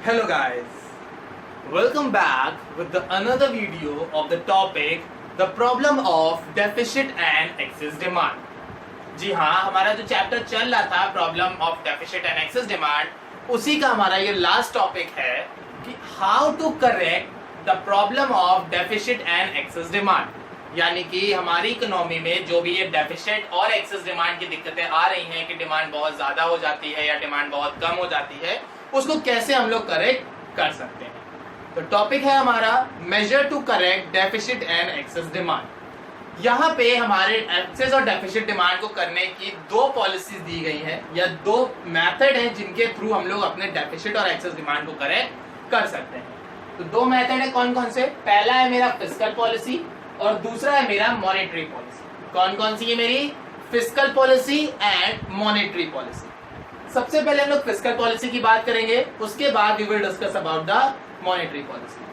Hello guys, welcome back with another video of the topic the problem of deficit and excess demand. जी हाँ, हमारा जो chapter चल रहा था problem of deficit and excess demand, उसी का हमारा ये लास्ट टॉपिक है कि how to correct the problem of deficit and excess demand. यानी कि हमारी इकोनॉमी में जो भी ये डेफिसिट और एक्सेस डिमांड की दिक्कतें आ रही हैं कि डिमांड बहुत ज्यादा हो जाती है या डिमांड बहुत कम हो जाती है, उसको कैसे हम लोग करेक्ट कर सकते हैं। तो टॉपिक है हमारा measure to correct deficit and excess demand. यहाँ पे हमारे एक्सेस और डेफिसिट डिमांड को करने की दो पॉलिसीज दी गई हैं या दो मेथड हैं जिनके थ्रू हम लोग अपने डेफिसिट और एक्सेस डिमांड को करेक्ट कर सकते हैं। तो दो मेथड है कौन कौन से? पहला है मेरा फिस्कल पॉलिसी और दूसरा है मेरा मॉनेटरी पॉलिसी। कौन कौन सी है मेरी? Fiscal policy and monetary policy. सबसे पहले हम लोग फिस्कल पॉलिसी की बात करेंगे, उसके बाद we will discuss about the monetary policy.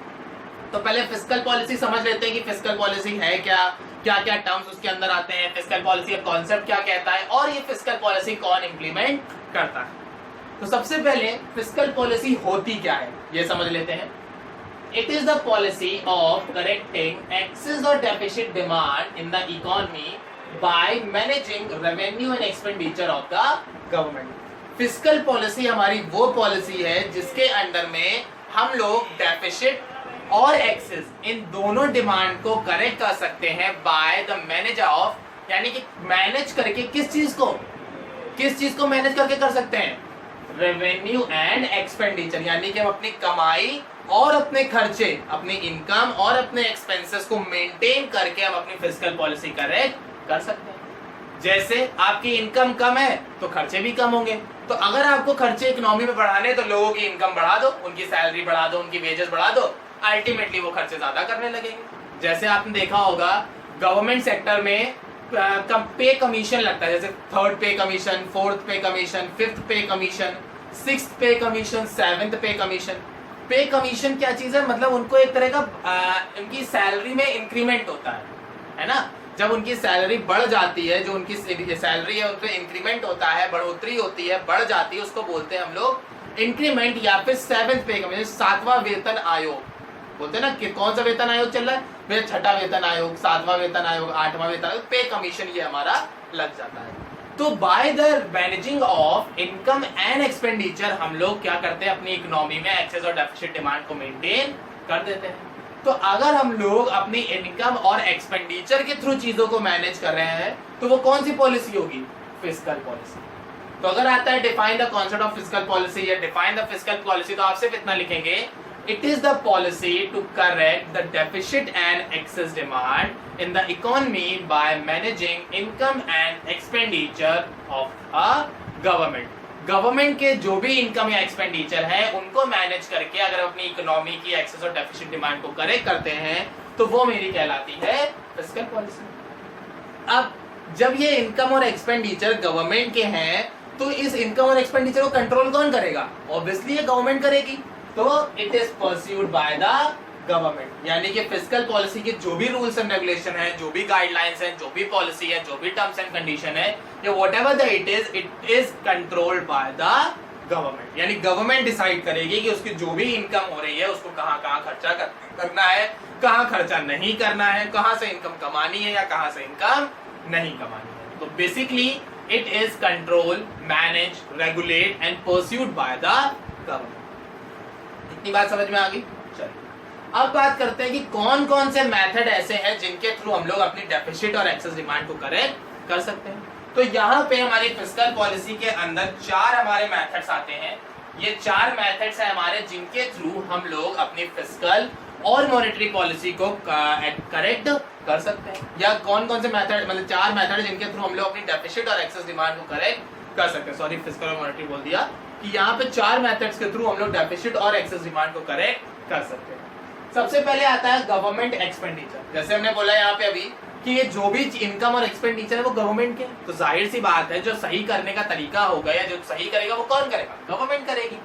तो पहले फिस्कल पॉलिसी समझ लेते हैं कि फिस्कल पॉलिसी है क्या, क्या क्या टर्म्स उसके अंदर आते हैं, फिस्कल पॉलिसी का कॉन्सेप्ट क्या कहता है और ये फिस्कल पॉलिसी कौन इंप्लीमेंट करता है। तो सबसे पहले फिस्कल पॉलिसी होती क्या है ये समझ लेते हैं। It is the policy of correcting excess or deficit demand in the economy by managing revenue and expenditure of the government. Fiscal policy हमारी वो पॉलिसी है जिसके अंडर में हम लोग डेफिसिट और एक्सेस इन दोनों डिमांड को करेक्ट कर सकते हैं बाय द मैनेजर ऑफ, यानी कि मैनेज करके किस चीज को मैनेज करके कर सकते हैं? रेवेन्यू एंड एक्सपेंडिचर, यानी कि हम अपनी कमाई और अपने खर्चे, अपनी इनकम और अपने एक्सपेंसेस को मेंटेन करके हम अपनी फिस्कल पॉलिसी करेक्ट कर सकते हैं। जैसे आपकी इनकम कम है तो खर्चे भी कम होंगे, तो अगर आपको खर्चे इकोनॉमी में बढ़ाने तो लोगों की इनकम बढ़ा दो, उनकी सैलरी बढ़ा दो, उनकी वेजेस बढ़ा दो, अल्टीमेटली वो खर्चे ज्यादा करने लगेंगे। जैसे आपने देखा होगा गवर्नमेंट सेक्टर में पे कमीशन लगता है, जैसे थर्ड पे कमीशन, फोर्थ पे कमीशन, फिफ्थ पे कमीशन, सिक्स्थ पे कमीशन, सेवेंथ पे कमीशन। पे कमीशन क्या चीज है? मतलब उनको एक तरह का उनकी सैलरी में इंक्रीमेंट होता है ना। जब उनकी सैलरी बढ़ जाती है, जो उनकी सैलरी है उन पे इंक्रीमेंट होता है, बढ़ोतरी होती है, बढ़ जाती है, उसको बोलते हैं हम लोग इंक्रीमेंट या फिर सेवेंथ पे कमीशन, सातवां वेतन आयोग बोलते हैं ना। कि कौन सा वेतन आयोग चल रहा है? वे छठा वेतन आयोग, सातवां वेतन आयोग, आठवां वेतन आयोग, पे कमीशन ये हमारा लग जाता है। तो by the managing of income and expenditure हम लोग क्या करते हैं? अपनी इकोनॉमी में एक्सेस और डेफिसिट डिमांड को मेंटेन कर देते हैं। तो अगर हम लोग अपनी इनकम और एक्सपेंडिचर के थ्रू चीजों को मैनेज कर रहे हैं तो वो कौन सी पॉलिसी होगी? Fiscal policy. तो अगर आता है define the concept of fiscal policy या डिफाइन द फिस्कल पॉलिसी, तो आप सिर्फ इतना लिखेंगे, it is the policy to correct the deficit and excess demand in the economy by managing income and expenditure of a government. Government के जो भी income या एक्सपेंडिचर है उनको मैनेज करके अगर अपनी इकोनॉमी की एक्सेस और डेफिसिट डिमांड को करेक्ट करते हैं तो वो मेरी कहलाती है फिस्कल पॉलिसी। अब जब ये इनकम और एक्सपेंडिचर गवर्नमेंट के हैं तो इस इनकम और एक्सपेंडिचर को कंट्रोल कौन करेगा? ऑब्वियसली ये गवर्नमेंट करेगी। तो it is pursued by the government, यानी कि फिस्कल पॉलिसी के जो भी रूल्स एंड रेगुलेशन है, जो भी गाइडलाइंस है, जो भी पॉलिसी है, जो भी टर्म्स एंड कंडीशन है, या whatever the it is controlled by the government. यानी गवर्नमेंट डिसाइड करेगी कि उसकी जो भी इनकम हो रही है उसको कहाँ कहाँ खर्चा करना है, कहाँ खर्चा नहीं करना है, कहाँ से इनकम कमानी है या कहाँ से इनकम नहीं कमानी है। तो basically it is control, manage, regulate and pursued by the government. इतनी बात समझ में आ गई? चलिए अब बात करते हैं कि कौन कौन से मेथड ऐसे हैं जिनके थ्रू हम लोग अपनी डेफिसिट और एक्सेस डिमांड को करेक्ट कर सकते हैं। तो यहाँ पे हमारी फिस्कल पॉलिसी के अंदर चार हमारे मेथड्स आते हैं। ये चार मेथड्स हैं हमारे जिनके थ्रू हम लोग अपनी फिस्कल और मॉनेटरी पॉलिसी को करेक्ट कर सकते हैं। या कौन कौन से मेथड, मतलब चार मेथड जिनके थ्रू हम लोग अपनी डेफिसिट और एक्सेस डिमांड को करेक्ट कर सकते हैं। सॉरी, फिस्कल और मॉनेटरी बोल दिया कि यहाँ पे चार मेथड्स के थ्रू हम लोग डेफिसिट और एक्सेस डिमांड को करेक्ट कर सकते हैं। सबसे पहले आता है गवर्नमेंट एक्सपेंडिचर। जैसे हमने बोला यहाँ पे अभी कि ये जो भी इनकम और एक्सपेंडिचर है वो गवर्नमेंट के, तो जाहिर सी बात है जो सही करने का तरीका होगा या जो सही करेगा वो कौन करेगा? गवर्नमेंट करेगी।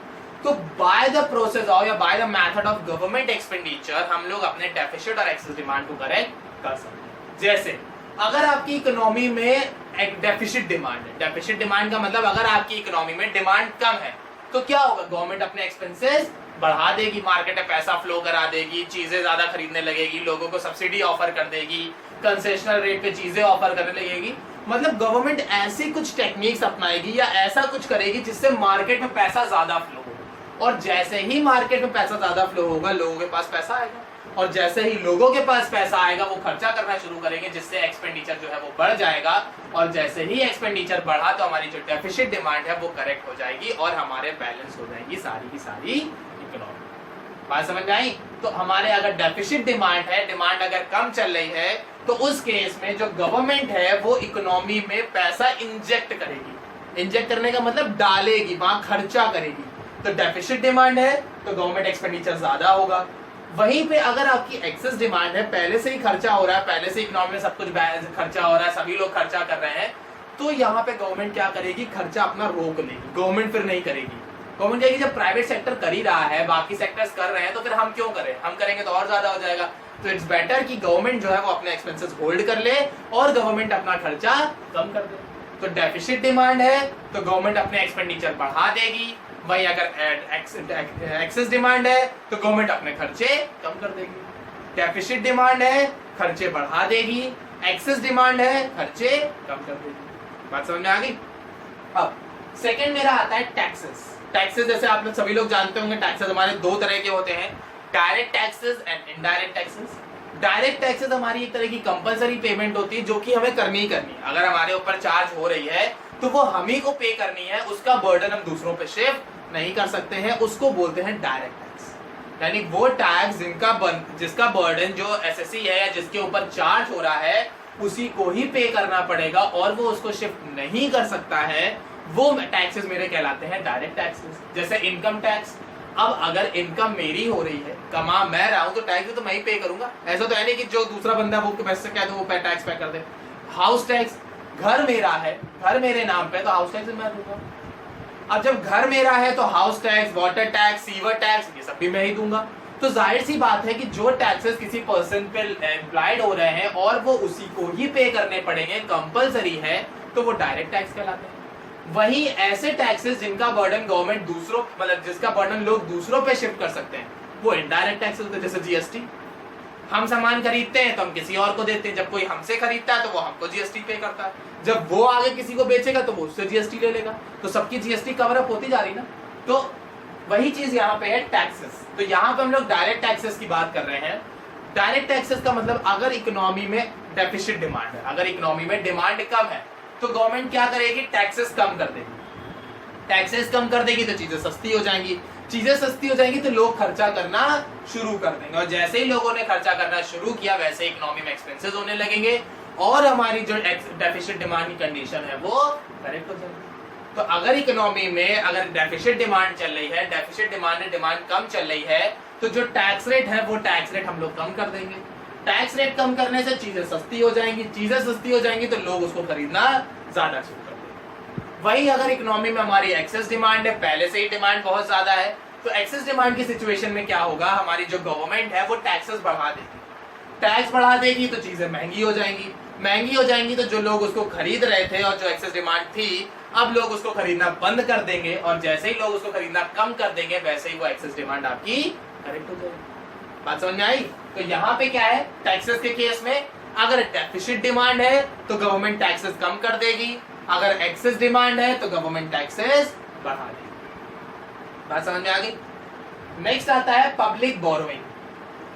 तो बाय द प्रोसेस ऑफ या by the method of government expenditure हम लोग अपने डेफिसिट और एक्सेस डिमांड को करेक्ट कर सकते हैं। जैसे अगर आपकी इकोनॉमी में एक डेफिसिट डिमांड है, डेफिसिट डिमांड का मतलब अगर आपकी इकोनॉमी में डिमांड कम है तो क्या होगा? गवर्नमेंट अपने एक्सपेंसेस बढ़ा देगी, मार्केट में पैसा फ्लो करा देगी, चीजें ज्यादा खरीदने लगेगी, लोगों को सब्सिडी ऑफर कर देगी, कंसेशनल रेट पे चीजें ऑफर करने लगेगी। मतलब गवर्नमेंट ऐसी कुछ टेक्निक्स अपनाएगी या ऐसा कुछ करेगी जिससे मार्केट में पैसा ज्यादा फ्लो हो, और जैसे ही मार्केट में पैसा ज्यादा फ्लो होगा लोगों के पास पैसा आएगा, और जैसे ही लोगों के पास पैसा आएगा वो खर्चा करना शुरू करेंगे, जिससे एक्सपेंडिचर जो है वो बढ़ जाएगा, और जैसे ही एक्सपेंडिचर बढ़ा तो हमारी जो डेफिसिट डिमांड है वो करेक्ट हो जाएगी और हमारे बैलेंस हो जाएगी सारी की सारी इकोनॉमी। बात समझ में आई? तो हमारे अगर डेफिसिट डिमांड है, डिमांड अगर कम चल रही है, तो उस केस में जो गवर्नमेंट है वो इकोनॉमी में पैसा इंजेक्ट करेगी। इंजेक्ट करने का मतलब डालेगी, वहां खर्चा करेगी। तो डेफिसिट डिमांड है तो गवर्नमेंट एक्सपेंडिचर ज्यादा होगा। वहीं पे अगर आपकी एक्सेस डिमांड है, पहले से ही खर्चा हो रहा है, पहले से इकोनॉमी में सब कुछ खर्चा हो रहा है, सभी लोग खर्चा कर रहे हैं, तो यहाँ पे गवर्नमेंट क्या करेगी? खर्चा अपना रोक लेगी। गवर्नमेंट फिर नहीं करेगी। गवर्नमेंट कहेगी जब प्राइवेट सेक्टर कर ही रहा है, बाकी सेक्टर्स कर रहे हैं, तो फिर हम क्यों करें? हम करेंगे तो और ज्यादा हो जाएगा। तो इट्स बेटर कि गवर्नमेंट जो है वो अपने एक्सपेंसेस होल्ड कर ले और गवर्नमेंट अपना खर्चा कम कर दे। तो डेफिसिट डिमांड है तो गवर्नमेंट अपने एक्सपेंडिचर बढ़ा देगी। वही अगर एक्सेस डिमांड है तो गवर्नमेंट अपने खर्चे कम कर देगी। डेफिसिट डिमांड है, खर्चे बढ़ा देगी। एक्सेस डिमांड है, खर्चे कम कर देगी। बात समझ में आ गई? अब सेकंड मेरा आता है टैक्सेस। टैक्सेस जैसे आप लोग सभी लोग जानते होंगे, टैक्सेस हमारे दो तरह के होते हैं, direct taxes and indirect taxes. Direct taxes हमारी एक तरह की कंपलसरी पेमेंट होती है जो कि हमें करनी ही करनी है। अगर हमारे ऊपर चार्ज हो रही है तो वो हम ही को पे करनी है, उसका बर्डन हम दूसरों पे शिफ्ट नहीं कर सकते हैं, उसको बोलते हैं डायरेक्ट टैक्स। यानी वो टैक्स जिसका बर्डन जो एसएससी है या जिसके ऊपर चार्ज हो रहा है उसी को ही पे करना पड़ेगा और वो उसको शिफ्ट नहीं कर सकता है, वो टैक्सेस मेरे कहलाते हैं डायरेक्ट टैक्सेस। जैसे इनकम टैक्स, अब अगर इनकम मेरी हो रही है, कमा मैं रहा हूं, तो टैक्स तो मैं ही पे करूंगा। ऐसा तो है नहीं कि जो दूसरा बंदा वो पैसे कह दो वो टैक्स पे कर दे। हाउस टैक्स, घर मेरा है, घर मेरे नाम पे, तो हाउस टैक्स मैं दूंगा। अब जब घर मेरा है तो house tax, water tax, sewer tax, ये सब भी मैं ही दूंगा। तो जाहिर सी बात है कि जो टैक्सेस किसी पर्सन पे एम्प्लॉयड हो रहे हैं और वो उसी को ही पे करने पड़ेंगे, कंपलसरी है, तो वो डायरेक्ट टैक्स कहलाते हैं। वही ऐसे टैक्सेस जिनका बर्डन गवर्नमेंट दूसरों मतलब जिसका बर्डन लोग दूसरों पे शिफ्ट कर सकते हैं, वो इनडायरेक्ट टैक्सेस होते हैं। जैसे जीएसटी, हम सामान खरीदते हैं तो हम किसी और को देते हैं, जब कोई हमसे खरीदता है तो वो हमको जीएसटी पे करता है, जब वो आगे किसी को बेचेगा तो वो उससे जीएसटी ले लेगा, तो सबकी जीएसटी कवर अप होती जा रही ना। तो वही चीज यहाँ पे है टैक्सेस। तो यहाँ पे हम लोग डायरेक्ट टैक्सेस की बात कर रहे हैं। डायरेक्ट टैक्सेस का मतलब अगर इकोनॉमी में डेफिसिट डिमांड है, अगर इकोनॉमी में डिमांड कम है, तो गवर्नमेंट क्या करेगी? टैक्सेस कम कर देगी। टैक्सेस कम कर देगी तो चीजें सस्ती हो जाएंगी, चीजें सस्ती हो जाएंगी तो लोग खर्चा करना शुरू कर देंगे, और जैसे ही लोगों ने खर्चा करना शुरू किया वैसे इकोनॉमी में एक्सपेंसेस होने लगेंगे और हमारी जो डेफिसिट डिमांड की कंडीशन है वो करेक्ट हो जाएगी। तो अगर इकोनॉमी में अगर डेफिसिट डिमांड चल रही है, डेफिसिट डिमांड कम चल रही है, तो जो टैक्स रेट है वो टैक्स रेट हम लोग कम कर देंगे। टैक्स रेट कम करने से चीजें सस्ती हो जाएंगी, चीजें सस्ती हो जाएंगी तो लोग उसको खरीदना ज्यादा शुरू कर देंगे। वही अगर इकोनॉमी में हमारी एक्सेस डिमांड है, पहले से ही डिमांड बहुत ज्यादा है, तो एक्सेस डिमांड की सिचुएशन में क्या होगा? हमारी जो गवर्नमेंट है वो टैक्सेस बढ़ा देगी। टैक्स बढ़ा देगी तो चीजें महंगी हो जाएंगी, महंगी हो जाएंगी तो जो लोग उसको खरीद रहे थे और जो एक्सेस डिमांड थी, अब लोग उसको खरीदना बंद कर देंगे, और जैसे ही लोग उसको खरीदना कम कर देंगे वैसे ही वो एक्सेस डिमांड आपकी करेक्ट हो जाएगी। बात समझ में आई? तो यहाँ पे क्या है? टैक्सेस के केस में अगर डेफिसिट डिमांड है तो गवर्नमेंट टैक्सेस कम कर देगी, अगर एक्सेस डिमांड है तो गवर्नमेंट टैक्सेस बढ़ा देगी। बात समझ में आ गई? नेक्स्ट आता है पब्लिक बोरोइंग।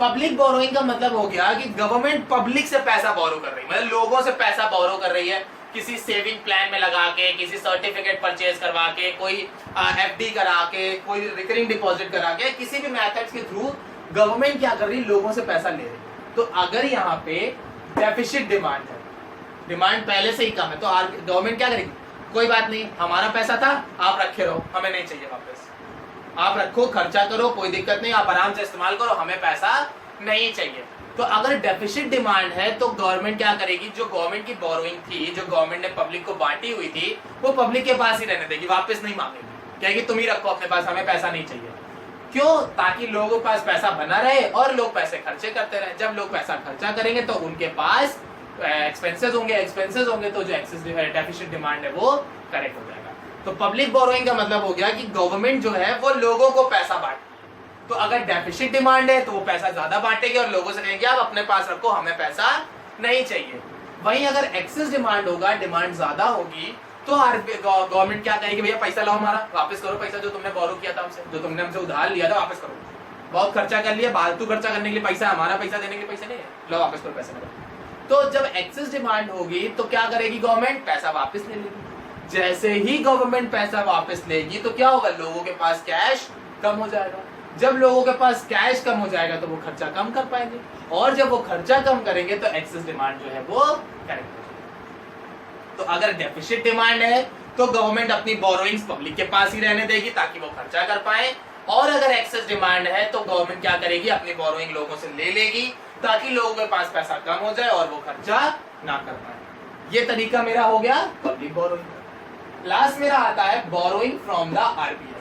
पब्लिक बोरोइंग का मतलब हो गया कि गवर्नमेंट पब्लिक से पैसा बोरो कर रही है, मतलब लोगों से पैसा बोरो कर रही है, किसी सेविंग प्लान में लगा के, किसी सर्टिफिकेट परचेज करवा के, कोई एफडी करा के, कोई रिकरिंग डिपॉजिट करा के, किसी भी मेथड्स के थ्रू गवर्नमेंट क्या कर रही है? लोगों से पैसा ले रही है। तो अगर यहाँ पे डेफिसिट डिमांड है, डिमांड पहले से ही कम है, तो गवर्नमेंट क्या करेगी? कोई बात नहीं, हमारा पैसा था, आप रखे रहो, हमें नहीं चाहिए वापस, आप रखो, खर्चा करो, कोई दिक्कत नहीं, आप आराम से इस्तेमाल करो, हमें पैसा नहीं चाहिए। तो अगर डेफिसिट डिमांड है तो गवर्नमेंट क्या करेगी? जो गवर्नमेंट की बोरोइंग थी, जो गवर्नमेंट ने पब्लिक को बांटी हुई थी, वो पब्लिक के पास ही रहने देगी, वापस नहीं मांगेगी, कहेगी तुम ही रखो अपने पास, हमें पैसा नहीं चाहिए। क्यों? ताकि लोगों के पास पैसा बना रहे और लोग पैसे खर्चे करते रहे। जब लोग पैसा खर्चा करेंगे तो उनके पास एक्सपेंसेस होंगे तो जो एक्सेस डेफिसिट डिमांड है वो करेक्ट हो जाएगा। तो पब्लिक बोरोइंग का मतलब हो गया कि गवर्नमेंट जो है वो लोगों को पैसा बांट, तो अगर डेफिसिट डिमांड है तो वो पैसा ज्यादा बांटेंगे और लोगों से कहेंगे आप अपने पास रखो, हमें पैसा नहीं चाहिए। वहीं अगर एक्सेस डिमांड होगा, डिमांड ज्यादा होगी, तो गवर्नमेंट क्या कहेगी, भैया पैसा लाओ, हमारा वापस करो, पैसा जो तुमने बोरो किया था हमसे, जो तुमने हमसे उधार लिया था वापस करो, बहुत खर्चा कर लिया, फालतू खर्चा करने के लिए पैसा, हमारा पैसा देने के लिए पैसा नहीं है, लो वापस करो पैसा मेरा। तो जब एक्सेस डिमांड होगी तो क्या करेगी गवर्नमेंट, पैसा वापस ले लेगी। जैसे ही गवर्नमेंट पैसा वापस लेगी तो क्या होगा, लोगों के पास कैश कम हो जाएगा। जब लोगों के पास कैश कम हो जाएगा तो वो खर्चा कम कर पाएंगे, और जब वो खर्चा कम करेंगे तो एक्सेस डिमांड जो है वो करेक्ट हो जाएगी। तो अगर डेफिसिट डिमांड है तो गवर्नमेंट अपनी बोरोइंग्स पब्लिक के पास ही रहने देगी ताकि वो खर्चा कर पाए, और अगर एक्सेस डिमांड है तो गवर्नमेंट क्या करेगी, अपनी बोरोइंग लोगों से ले लेगी ताकि लोगों के पास पैसा कम हो जाए और वो खर्चा ना कर पाए। ये तरीका मेरा हो गया पब्लिक बोरोइंग। लास्ट मेरा आता है borrowing from the RBI.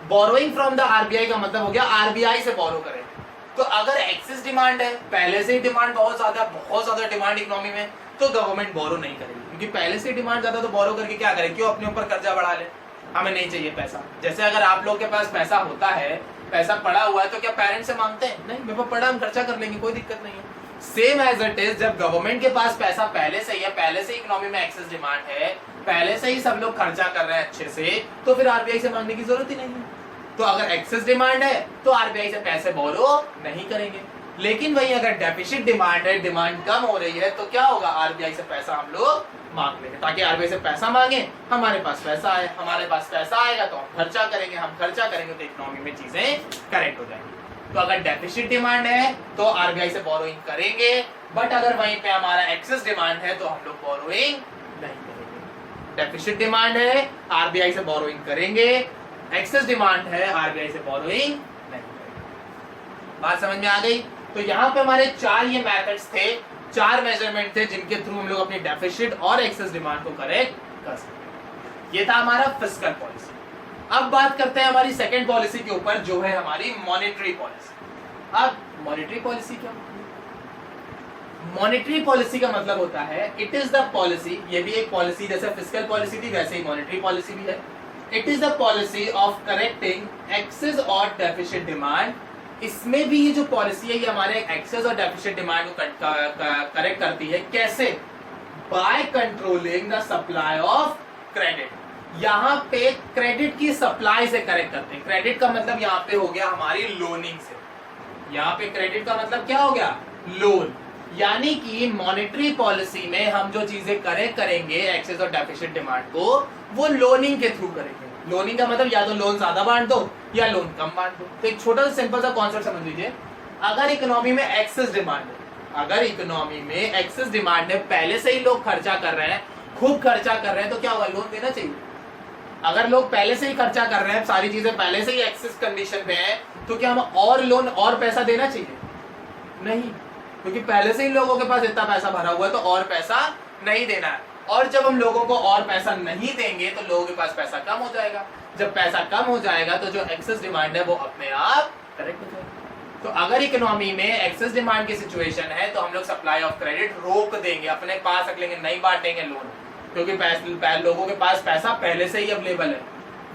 Borrowing from the RBI का मतलब हो गया आरबीआई से बोरो करें। तो अगर एक्सेस डिमांड है, पहले से ही डिमांड बहुत ज्यादा डिमांड इकोनॉमी में, तो गवर्नमेंट बोरो नहीं करेगी, क्योंकि पहले से डिमांड ज्यादा, तो बोरो करके क्या करे, क्यों अपने ऊपर कर्जा बढ़ा ले, हमें नहीं चाहिए पैसा। जैसे अगर आप लोग के पास पैसा होता है, पैसा पड़ा हुआ है, तो क्या पेरेंट्स से मांगते हैं, नहीं मेरे पास पड़ा, हम खर्चा कर लेंगे, कोई दिक्कत नहीं है। सेम एज इट इज, जब गवर्नमेंट के पास पैसा पहले से ही है, पहले से इकोनॉमी में एक्सेस डिमांड है, पहले से ही सब लोग खर्चा कर रहे हैं अच्छे से, तो फिर आरबीआई से मांगने की जरूरत ही नहीं है। तो अगर एक्सेस डिमांड है तो आरबीआई से पैसे बोरो नहीं करेंगे। लेकिन वही अगर डेफिसिट डिमांड है, डिमांड कम हो रही है, तो क्या होगा, आरबीआई से पैसा हम लोग मांग लेंगे, ताकि आरबीआई से पैसा मांगे, हमारे पास पैसा आए, हमारे पास पैसा आएगा तो हम खर्चा करेंगे, हम खर्चा करेंगे तो इकोनॉमी में चीजें करेक्ट हो जाएंगी। तो अगर डेफिसिट डिमांड है तो आरबीआई से बोरोइंग करेंगे, बट अगर वहीं पे हमारा एक्सेस डिमांड है तो हम लोग बोरोइंग नहीं करेंगे। डेफिसिट डिमांड है, आरबीआई से बोरोइंग करेंगे, एक्सेस डिमांड है, आरबीआई से बोरोइंग नहीं करेंगे। बात समझ में आ गई? तो यहाँ पे हमारे चार ये मेथड्स थे, चार मेजरमेंट थे जिनके थ्रू हम लोग अपनी डेफिसिट और एक्सेस डिमांड को करेक्ट कर सकते हैं। ये था हमारा फिस्कल पॉलिसी। अब बात करते हैं हमारी सेकंड पॉलिसी के ऊपर, जो है हमारी मॉनेटरी पॉलिसी। अब मॉनेटरी पॉलिसी क्या होती है? मॉनेटरी पॉलिसी का मतलब होता है इट इज द पॉलिसी, ये भी एक पॉलिसी, जैसे फिस्कल पॉलिसी थी वैसे ही मॉनेटरी पॉलिसी भी है। It is the policy of correcting excess और डेफिसिट डिमांड। इसमें भी ये जो पॉलिसी है ये हमारे एक्सेस और डेफिसिट डिमांड को करेक्ट करती है। कैसे? By controlling the supply of credit. यहाँ पे क्रेडिट की सप्लाई से करेक्ट करते हैं। क्रेडिट का मतलब यहाँ पे हो गया हमारी लोनिंग से। यहाँ पे क्रेडिट का मतलब क्या हो गया? लोन। यानी कि मॉनेटरी पॉलिसी में हम जो चीजें करेक्ट करेंगे एक्सेस और डेफिसिट डिमांड को, वो लोनिंग के थ्रू करेंगे। लोनिंग का मतलब या तो लोन ज्यादा बांट दो या लोन कम बांट दो। तो एक छोटा सा सिंपल सा कॉन्सेप्ट समझ लीजिए। अगर इकोनॉमी में एक्सेस डिमांड है, अगर इकोनॉमी में एक्सेस डिमांड है, पहले से ही लोग खर्चा कर रहे हैं, खूब खर्चा कर रहे हैं, तो क्या होगा? लोन देना चाहिए। अगर लोग पहले से ही खर्चा कर रहे हैं, सारी चीजें पहले से ही एक्सेस कंडीशन पे है, तो क्या हम और लोन और पैसा देना चाहिए? नहीं, क्योंकि पहले से ही लोगों के पास इतना पैसा भरा हुआ है, तो और पैसा नहीं देना है। और जब हम लोगों को और पैसा नहीं देंगे तो लोगों के पास पैसा कम हो जाएगा। जब पैसा कम हो जाएगा तो जो एक्सेस डिमांड है वो अपने आप करेक्ट हो जाएगा। तो अगर इकोनॉमी में एक्सेस डिमांड की सिचुएशन है तो हम लोग सप्लाई ऑफ क्रेडिट रोक देंगे, अपने पास रख लेंगे, नहीं बांटेंगे लोन, क्योंकि लोगों के पास पैसा पहले से ही अवेलेबल है।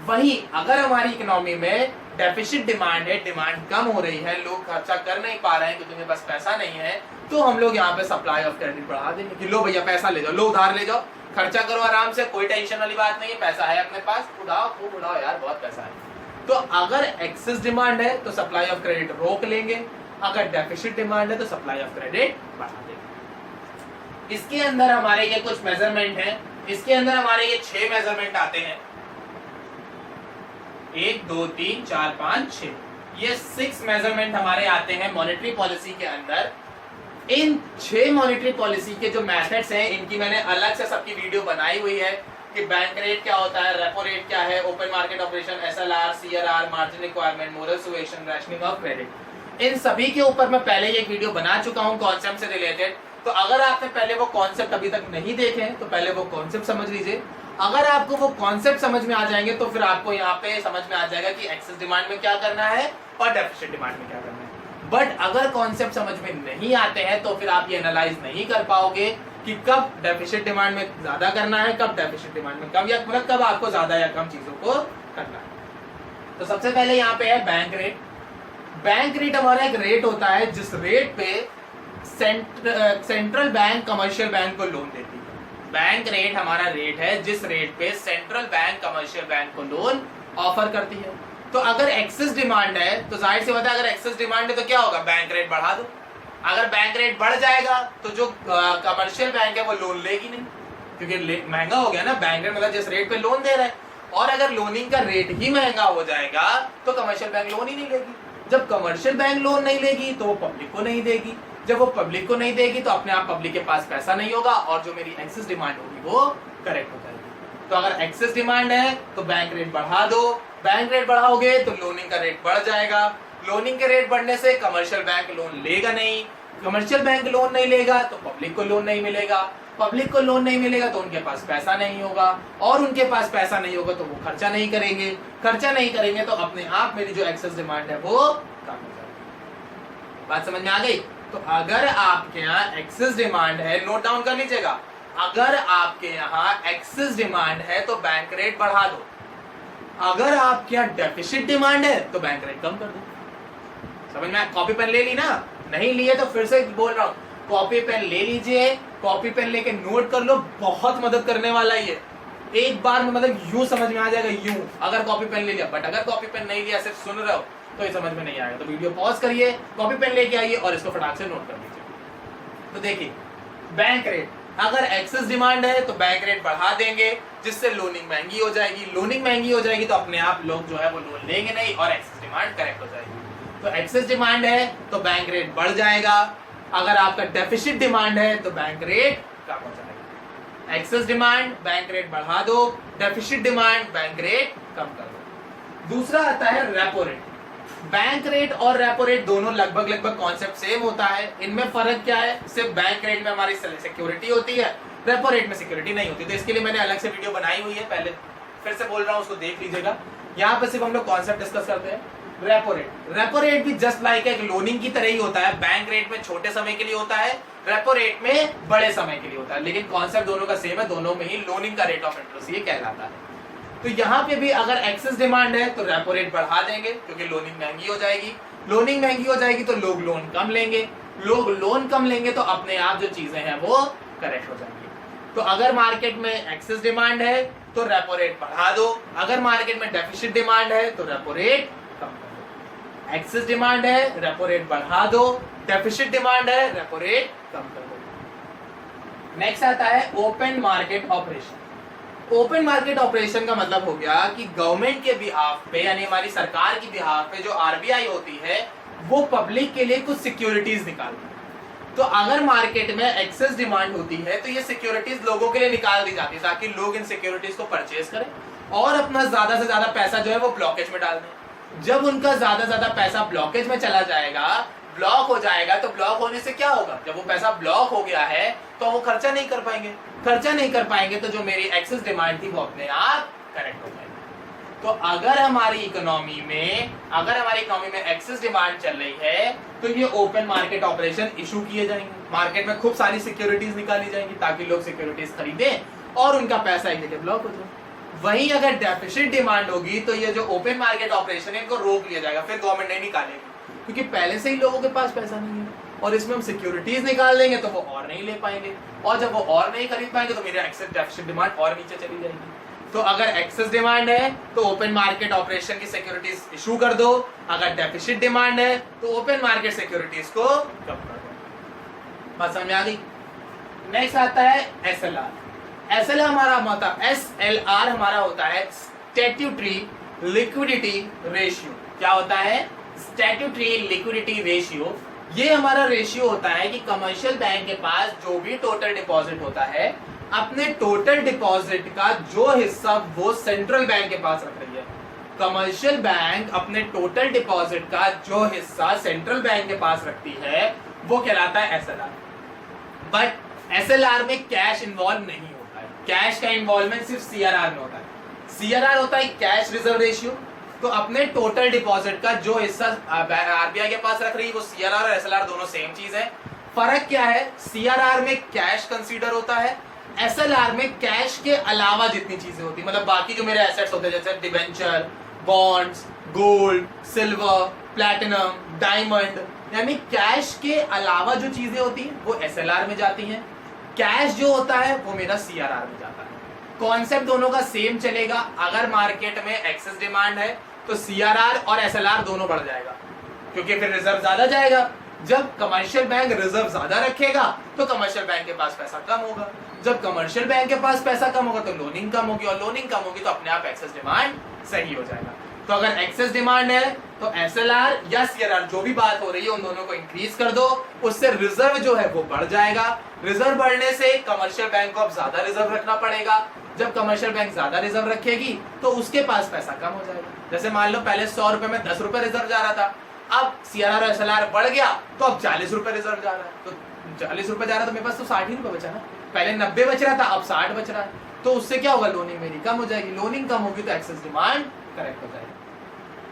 वहीं अगर हमारी इकोनॉमी में डेफिसिट डिमांड है, डिमांड कम हो रही है, लोग खर्चा कर नहीं पा रहे हैं क्योंकि उनके पास पैसा नहीं है, तो हम लोग यहाँ पे सप्लाई ऑफ क्रेडिट बढ़ा देंगे कि लो भैया पैसा ले जाओ, लो उधार ले जाओ, खर्चा करो आराम से, कोई टेंशन वाली बात नहीं है, पैसा है अपने पास, उड़ाओ खूब उड़ाओ यार, बहुत पैसा है। तो अगर एक्सेस डिमांड है तो सप्लाई ऑफ क्रेडिट रोक लेंगे, अगर डेफिसिट डिमांड है तो सप्लाई ऑफ क्रेडिट बढ़ा देंगे। इसके अंदर हमारे ये कुछ मेजरमेंट है, इसके अंदर हमारे ये 6 मेजरमेंट आते हैं, 1 2 3 4 5 6, ये 6 मेजरमेंट हमारे आते हैं मॉनेटरी पॉलिसी के अंदर। इन 6 मॉनेटरी पॉलिसी के जो मेथड्स हैं, इनकी मैंने अलग से सबकी वीडियो बनाई हुई है कि बैंक रेट क्या होता है, रेपो रेट क्या है, open market operation, SLR, CRR, margin requirement, moral suasion, rationing of credit. इन सभी के ऊपर मैं पहले एक वीडियो बना चुका हूं कॉन्सेप्ट से रिलेटेड। तो अगर आपने पहले वो कॉन्सेप्ट अभी तक नहीं देखे हैं तो पहले वो कॉन्सेप्ट समझ लीजिए। अगर आपको वो कॉन्सेप्ट समझ में आ जाएंगे तो फिर आपको यहाँ पे समझ में आ जाएगा कि एक्सेस डिमांड में क्या करना है और डेफिसिट डिमांड में क्या करना है। बट अगर कॉन्सेप्ट समझ में नहीं आते हैं तो फिर आप ये एनालाइज नहीं कर पाओगे कि कब डेफिसिट डिमांड में ज्यादा करना है, कब डेफिसिट डिमांड में कम, या मतलब कब आपको ज्यादा या कम चीजों को करना है। तो सबसे पहले यहाँ पे है बैंक रेट। बैंक रेट हमारा एक रेट होता है जिस रेट पे सेंट्रल बैंक कमर्शियल बैंक को लोन देती है। बैंक रेट हमारा रेट है जिस रेट पे सेंट्रल बैंक कमर्शियल बैंक को लोन ऑफर करती है। तो अगर एक्सेस डिमांड है तो जाहिर सी बात है, अगर एक्सेस डिमांड है तो क्या होगा, बैंक रेट बढ़ा दो। अगर बैंक रेट बढ़ जाएगा तो जो कमर्शियल बैंक है वो लोन लेगी नहीं, क्योंकि महंगा हो गया ना। बैंक रेट मतलब जिस रेट पे लोन दे रहा है, और अगर लोनिंग का रेट ही महंगा हो जाएगा तो कमर्शियल बैंक लोन ही नहीं लेगी। जब कमर्शियल बैंक लोन नहीं लेगी तो वो पब्लिक को नहीं देगी। जब वो पब्लिक को नहीं देगी तो अपने आप पब्लिक के पास पैसा नहीं होगा और जो मेरी एक्सेस डिमांड होगी वो करेक्ट हो जाएगी। तो अगर एक्सेस डिमांड है तो बैंक रेट बढ़ा दो, बैंक रेट बढ़ाओगे तो लोनिंग का रेट बढ़ जाएगा। लोनिंग के रेट बढ़ने से कमर्शियल बैंक लोन लेगा नहीं, कमर्शियल बैंक लोन नहीं लेगा तो पब्लिक को लोन नहीं मिलेगा, पब्लिक को लोन नहीं मिलेगा तो उनके पास पैसा नहीं होगा, और उनके पास पैसा नहीं होगा तो वो खर्चा नहीं करेंगे, खर्चा नहीं करेंगे तो अपने आप मेरी जो एक्सेस डिमांड है वो कम हो जाएगी। बात समझ में आ गई? तो अगर आपके यहाँ एक्सेस डिमांड है, नोट डाउन कर लीजिएगा, अगर आपके यहाँ एक्सेस डिमांड है तो बैंक रेट बढ़ा दो, अगर आपके यहाँ डेफिसिट डिमांड है तो बैंक रेट कम कर दो। समझ में? कॉपी पेन ले ली ना? नहीं लिए तो फिर से बोल रहा हूँ, कॉपी पेन ले लीजिए, कॉपी पेन लेके नोट कर लो, बहुत मदद करने वाला ये। एक बार में मतलब यूं समझ में आ जाएगा, यूं अगर कॉपी पेन ले लिया। बट अगर कॉपी पेन नहीं लिया, सिर्फ सुन रहे हो तो ये समझ में नहीं आएगा। तो वीडियो पॉज करिए, कॉपी पेन लेके आइए और इसको फटाक से नोट कर लीजिए। तो देखिए, बैंक रेट, अगर एक्सेस डिमांड है तो बैंक रेट बढ़ा देंगे जिससे लोनिंग महंगी हो जाएगी। लोनिंग महंगी हो जाएगी तो अपने आप लोग जो है वो लोन लेंगे नहीं और एक्सेस डिमांड करेक्ट हो जाएगी। तो एक्सेस डिमांड है तो बैंक रेट बढ़ जाएगा, अगर आपका डेफिसिट डिमांड है तो बैंक रेट कम हो जाएगा। एक्सेस डिमांड बैंक रेट बढ़ा दो, डेफिसिट डिमांड बैंक रेट कम कर दो। दूसरा आता है रेपो रेट। बैंक रेट और रेपो रेट दोनों लगभग कॉन्सेप्ट सेम होता है। इनमें फर्क क्या है? सिर्फ बैंक रेट में हमारी सिक्योरिटी होती है, रेपो रेट में सिक्योरिटी नहीं होती। तो इसके लिए मैंने अलग से वीडियो बनाई हुई है, पहले फिर से बोल रहा हूँ, उसको देख लीजिएगा। यहाँ पे सिर्फ हम लोग कॉन्सेप्ट डिस्कस करते हैं। रेपो रेट, रेपो रेट भी जस्ट लाइक एक लोनिंग की तरह ही होता है। बैंक रेट में छोटे समय के लिए होता है, रेपो रेट में बड़े समय के लिए होता है, लेकिन कॉन्सेप्ट दोनों का सेम है। दोनों में ही लोनिंग का रेट ऑफ इंटरेस्ट ये कहलाता है। तो यहाँ पे भी अगर एक्सेस डिमांड है तो रेपो रेट बढ़ा देंगे क्योंकि लोनिंग महंगी हो जाएगी। लोनिंग महंगी हो जाएगी तो लोग लोन कम लेंगे, लोग लोन कम लेंगे तो अपने आप जो चीजें हैं वो करेक्ट हो जाएंगी। तो अगर मार्केट में एक्सेस डिमांड है तो रेपो रेट बढ़ा दो, अगर मार्केट में डेफिसिट डिमांड है तो रेपो रेट कम कर दो। एक्सेस डिमांड है, रेपो रेट बढ़ा दो, डेफिसिट डिमांड है, रेपो रेट कम कर दो। नेक्स्ट आता है open market operation. Open market operation का मतलब हो गया कि गवर्नमेंट के बिहाफ पे, यानी हमारी सरकार की बिहाफ पे जो आरबीआई होती है वो पब्लिक के लिए कुछ सिक्योरिटीज निकालती है। तो अगर मार्केट में एक्सेस डिमांड होती है तो ये सिक्योरिटीज लोगों के लिए निकाल दी जाती है ताकि लोग इन सिक्योरिटीज को परचेज करें और अपना ज्यादा से ज्यादा पैसा जो है वो ब्लॉकेज में डाल दें। जब उनका ज्यादा पैसा ब्लॉकेज में चला जाएगा, ब्लॉक हो जाएगा, तो ब्लॉक होने से क्या होगा? जब वो पैसा ब्लॉक हो गया है तो वो खर्चा नहीं कर पाएंगे, खर्चा नहीं कर पाएंगे तो जो मेरी एक्सेस डिमांड थी वो अपने आप करेक्ट हो जाएगी। तो अगर हमारी इकोनॉमी में एक्सेस डिमांड चल रही है तो ये ओपन मार्केट ऑपरेशन इशू किए जाएंगे। मार्केट में खूब सारी सिक्योरिटीज निकाली जाएंगी ताकि लोग सिक्योरिटीज खरीदें और उनका पैसा एक जगह ब्लॉक हो जाए। वहीं अगर डेफिसिट डिमांड होगी तो ये जो ओपन मार्केट ऑपरेशन है इनको रोक लिया जाएगा, फिर गवर्नमेंट नहीं निकालेगी क्योंकि पहले से ही लोगों के पास पैसा नहीं है और इसमें हम सिक्योरिटीज निकाल देंगे तो वो और नहीं ले पाएंगे और जब वो और नहीं खरीद पाएंगे तो मेरी एक्सेस डेफिसिट डिमांड और नीचे चली जाएगी। तो अगर एक्सेस डिमांड है तो ओपन मार्केट ऑपरेशन की सिक्योरिटीज इशू कर दो, अगर डेफिसिट डिमांड है तो ओपन मार्केट सिक्योरिटीज को कम कर दो। बात समझ में आ गई? नेक्स्ट आता है एसएलआर। एसएलआर हमारा होता है स्टैट्यूटरी लिक्विडिटी रेशियो। क्या होता है? Statutory liquidity ratio. ये हमारा रेशियो होता है कि कमर्शियल बैंक के पास जो भी टोटल डिपॉजिट होता है, अपने टोटल डिपॉजिट का जो हिस्सा वो सेंट्रल बैंक के पास रख रही है। कमर्शियल बैंक अपने टोटल डिपॉजिट का जो हिस्सा सेंट्रल बैंक के पास रखती है वो कहलाता है एसएलआर। बट एसएलआर में कैश इन्वॉल्व नहीं होता है, कैश का इन्वॉल्वमेंट सिर्फ सीआरआर में होता है। सीआरआर होता है कैश रिजर्व रेशियो। तो अपने टोटल डिपॉजिट का जो हिस्सा आरबीआई के पास रख रही है वो सीआरआर और एसएलआर दोनों सेम चीज है। फर्क क्या है? सीआरआर में कैश कंसीडर होता है, एसएलआर में कैश के अलावा जितनी चीजें होती है, मतलब बाकी जो मेरे एसेट्स होते हैं जैसे debenture, bonds, gold, silver, platinum, diamond, यानी कैश के अलावा जो चीजें होती हैं वो एसएलआर में जाती हैं। कैश जो होता है वो मेरा सीआरआर में जाता है। कॉन्सेप्ट दोनों का सेम चलेगा। अगर मार्केट में एक्सेस डिमांड है तो सीआरआर और एसएलआर दोनों बढ़ जाएगा, क्योंकि फिर रिजर्व ज्यादा जाएगा। जब कमर्शियल बैंक रिजर्व ज्यादा रखेगा तो कमर्शियल बैंक के पास पैसा कम होगा। जब कमर्शियल बैंक के पास पैसा कम होगा तो लोनिंग कम होगी, और लोनिंग कम होगी तो अपने आप एक्सेस डिमांड सही हो जाएगा। तो अगर एक्सेस डिमांड है तो एसएलआर या सीआरआर जो भी बात हो रही है उन दोनों को इंक्रीज कर दो, उससे रिजर्व जो है वो बढ़ जाएगा। रिजर्व बढ़ने से कमर्शियल बैंक को अब ज्यादा रिजर्व रखना पड़ेगा। जब कमर्शियल बैंक ज्यादा रिजर्व रखेगी तो उसके पास पैसा कम हो जाएगा। जैसे मान लो पहले 100 रुपए में 10 रुपए रिजर्व जा रहा था, अब सीआरआर और एसएलआर बढ़ गया तो अब 40 रुपए रिजर्व जा रहा है। तो 40 रुपए जा रहा है तो मेरे पास तो 60 ही रुपए बचा ना। पहले 90 बच रहा था, अब 60 बच रहा है। तो उससे क्या होगा, लोनिंग मेरी कम हो जाएगी। लोनिंग कम होगी तो एक्सेस डिमांड करेक्ट हो जाएगी।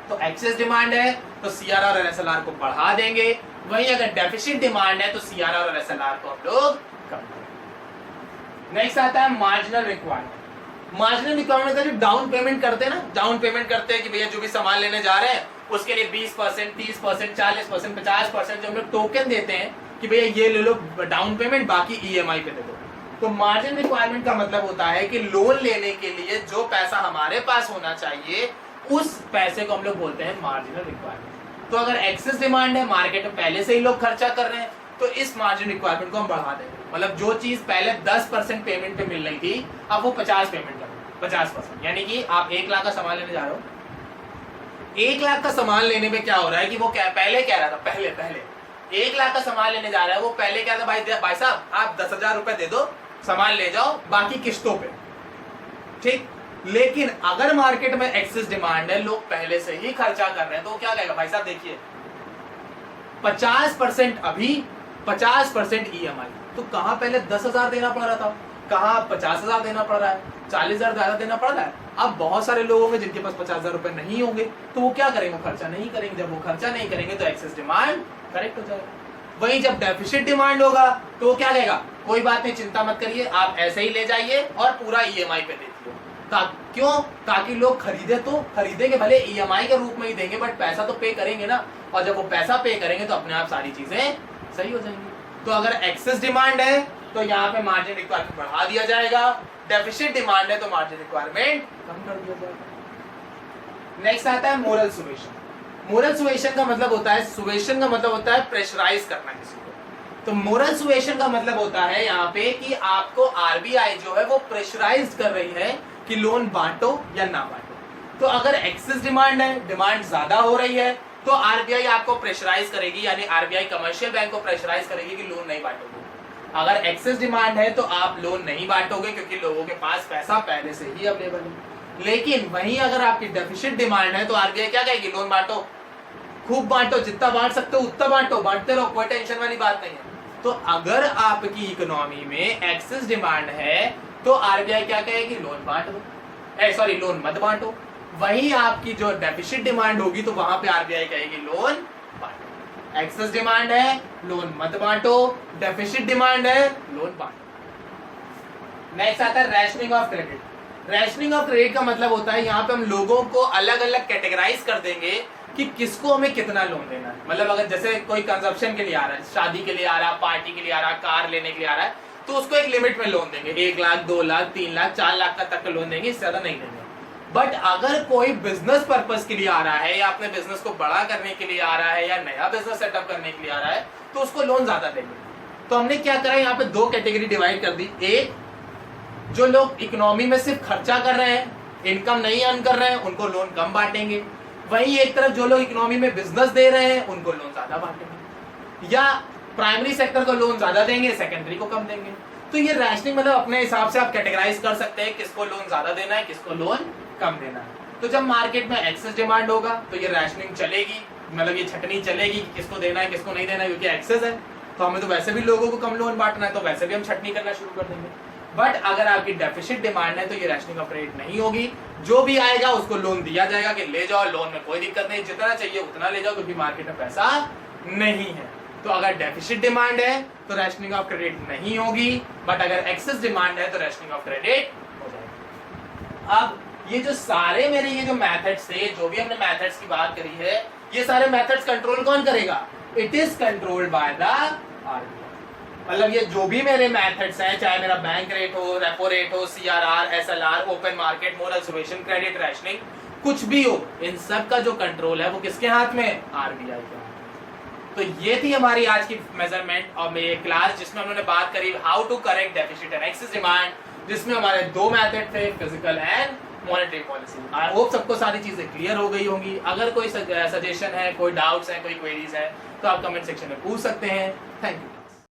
तो एक्सेस डिमांड है तो सीआरआर और एसएलआर को बढ़ा देंगे। वहीं अगर डेफिसिट डिमांड है तो सीआरआर और एसएलआर को हम लोग कम करेंगे। नेक्स्ट आता है मार्जिनल रिक्वायरमेंट। मार्जिनल रिक्वायरमेंट का जो डाउन पेमेंट करते हैं ना, डाउन पेमेंट करते हैं कि भैया जो भी सामान लेने जा रहे हैं उसके लिए 20%, 30%, 40%, 50% जो हम लोग टोकन देते हैं कि भैया ये ले लो डाउन पेमेंट, बाकी ईएमआई पे दे दो। तो मार्जिन रिक्वायरमेंट का मतलब होता है कि लोन लेने के लिए जो पैसा हमारे पास होना चाहिए उस पैसे को हम लोग बोलते हैं मार्जिनल रिक्वायरमेंट। तो अगर एक्सेस डिमांड है, मार्केट में पहले से ही लोग खर्चा कर रहे हैं, तो इस मार्जिन रिक्वायरमेंट को हम बढ़ा देंगे। मतलब जो चीज पहले 10% पेमेंट पे मिल रही थी अब वो 50 पेमेंट कर 50%। यानी कि आप 1 लाख का सामान लेने जा रहे हो, 1 लाख का सामान लेने में क्या हो रहा है कि वो पहले कह रहा था, पहले 1 लाख का सामान लेने जा रहा है, वो पहले कह रहा था भाई साहब आप 10,000 रुपए दे दो, सामान ले जाओ, बाकी किस्तों पे, ठीक। लेकिन अगर मार्केट में एक्सेस डिमांड है, लोग पहले से ही खर्चा कर रहे हैं, तो क्या कहेगा, भाई साहब देखिए 50% अभी, 50% ईएमआई। तो कहां पहले 10,000 देना पड़ रहा था, कहां 50,000 देना पड़ रहा है, 40,000 ज्यादा देना पड़ रहा है। अब बहुत सारे लोग होंगे जिनके पास 50,000 रुपए नहीं होंगे, तो वो क्या करेंगे, खर्चा नहीं करेंगे। जब वो खर्चा नहीं करेंगे तो एक्सेस डिमांड करेक्ट हो जाएगा। वहीं जब डेफिसिट डिमांड होगा तो वो क्या कहेगा, कोई बात नहीं, चिंता मत करिए, आप ऐसे ही ले जाइए और पूरा ईएमआई पे दे दियो। क्यों, ताकि लोग खरीदे तो खरीदेंगे, भले ईएमआई के रूप में ही देंगे, बट पैसा तो पे करेंगे ना। और जब वो पैसा पे करेंगे तो अपने आप सारी चीजें सही हो जाएंगी। तो अगर एक्सेस डिमांड है तो यहाँ पे मार्जिन रिक्वायरमेंट बढ़ा दिया जाएगा, डेफिसिट डिमांड है तो मार्जिन रिक्वायरमेंट कम कर दिया जाएगा। नेक्स्ट आता है मोरल सुवेशन। मोरल सुवेशन का मतलब होता है, सुवेशन का मतलब होता है प्रेशराइज करना किसी को। तो मोरल सुवेशन का मतलब होता है यहाँ पे कि आपको आरबीआई जो है वो प्रेशराइज कर रही है कि लोन बांटो या ना बांटो। तो अगर एक्सेस डिमांड है, डिमांड ज्यादा हो रही है, तो आरबीआई आपको प्रेशराइज करेगी, यानी आरबीआई कमर्शियल बैंक को प्रेशराइज करेगी कि लोन नहीं बांटोगे। अगर एक्सेस डिमांड है तो आप लोन नहीं बांटोगे क्योंकि लोगों के पास पैसा पहले से ही अवेलेबल है। लेकिन वहीं अगर आपकी डेफिसिट डिमांड है तो आरबीआई क्या कहेगी, लोन बांटो, खूब बांटो, जितना बांट सकते हो उतना बांटो, बांटते रहो, कोई टेंशन वाली बात नहीं है। तो अगर आपकी इकोनॉमी में एक्सेस डिमांड है तो आरबीआई क्या कहेगी, लोन बांटो, लोन मत बांटो। वहीं आपकी जो डेफिसिट डिमांड होगी तो वहां पे आरबीआई कहेगी लोन बांटो। एक्सेस डिमांड है, लोन मत बांटो, डेफिसिट डिमांड है, लोन बांटो। नेक्स्ट आता है rationing of credit. Rationing of credit का मतलब होता है यहाँ पे हम लोगों को अलग अलग कैटेगराइज कर देंगे कि किसको हमें कितना लोन देना है। मतलब अगर जैसे कोई कंजप्शन के लिए आ रहा है, शादी के लिए आ रहा है, पार्टी के लिए आ रहा है, कार लेने के लिए आ रहा है, तो उसको एक लिमिट में लोन देंगे, 1 लाख, 2 लाख, 3 लाख, 4 लाख का तक का लोन देंगे, इससे ज्यादा नहीं देंगे। बट अगर कोई बिजनेस पर्पस के लिए आ रहा है या अपने बिजनेस को बड़ा करने के लिए आ रहा है या नया बिजनेस सेटअप करने के लिए आ रहा है तो उसको लोन ज्यादा देंगे। तो हमने क्या करा, यहाँ पे 2 कैटेगरी डिवाइड कर दी। एक, जो लोग इकोनॉमी में सिर्फ खर्चा कर रहे हैं, इनकम नहीं अर्न कर रहे हैं, उनको लोन कम बांटेंगे। वहीं एक तरफ जो लोग इकोनॉमी में बिजनेस दे रहे हैं उनको लोन ज्यादा बांटेंगे, या प्राइमरी सेक्टर को लोन ज्यादा देंगे, सेकेंडरी को कम देंगे। तो ये रैशनिंग मतलब अपने हिसाब से आप कैटेगराइज कर सकते हैं किसको लोन ज्यादा देना है, किसको लोन कम देना है। तो जब मार्केट में एक्सेस डिमांड होगा तो ये रैशनिंग चलेगी, मतलब ये छटनी चलेगी कि किसको देना है किसको नहीं देना है, क्योंकि एक्सेस है तो हमें तो वैसे भी लोगों को कम लोन बांटना है, तो वैसे भी हम छटनी करना शुरू कर देंगे। बट अगर आपकी डेफिसिट डिमांड है तो ये रैशनिंग ऑफ क्रेडिट नहीं होगी, जो भी आएगा उसको लोन दिया जाएगा कि ले जाओ, लोन में कोई दिक्कत नहीं, जितना चाहिए उतना ले जाओ, क्योंकि मार्केट में पैसा नहीं है। तो अगर डेफिसिट डिमांड है तो रैशनिंग ऑफ क्रेडिट नहीं होगी, बट अगर एक्सेस डिमांड है तो रैशनिंग ऑफ क्रेडिट हो जाएगी। अब ये जो सारे मेरे ये जो मेथड्स थे, जो भी हमने मेथड्स की बात करी है, ये सारे मेथड्स कंट्रोल कौन करेगा? It is controlled by the RBI. मतलब ये जो भी मेरे मेथड्स हैं, चाहे मेरा बैंक रेट हो, रेपो रेट हो, सीआरआर, एसएलआर, ओपन मार्केट, मोर ऑब्जर्वेशन, क्रेडिट रैशनिंग, कुछ भी हो, इन सब का जो कंट्रोल है वो किसके हाथ में? आरबीआई के हाथ में। तो ये थी हमारी आज की मेजरमेंट और मेरी क्लास, जिसमें हमने बात करी how to correct deficit and excess demand, जिसमें हमारे दो मेथड थे, physical and monetary policy. I hope सबको सारी चीजें क्लियर हो गई होंगी। अगर कोई सजेशन है, कोई डाउट्स है, कोई क्वेरीज है, तो आप कमेंट सेक्शन में पूछ सकते हैं। Thank you.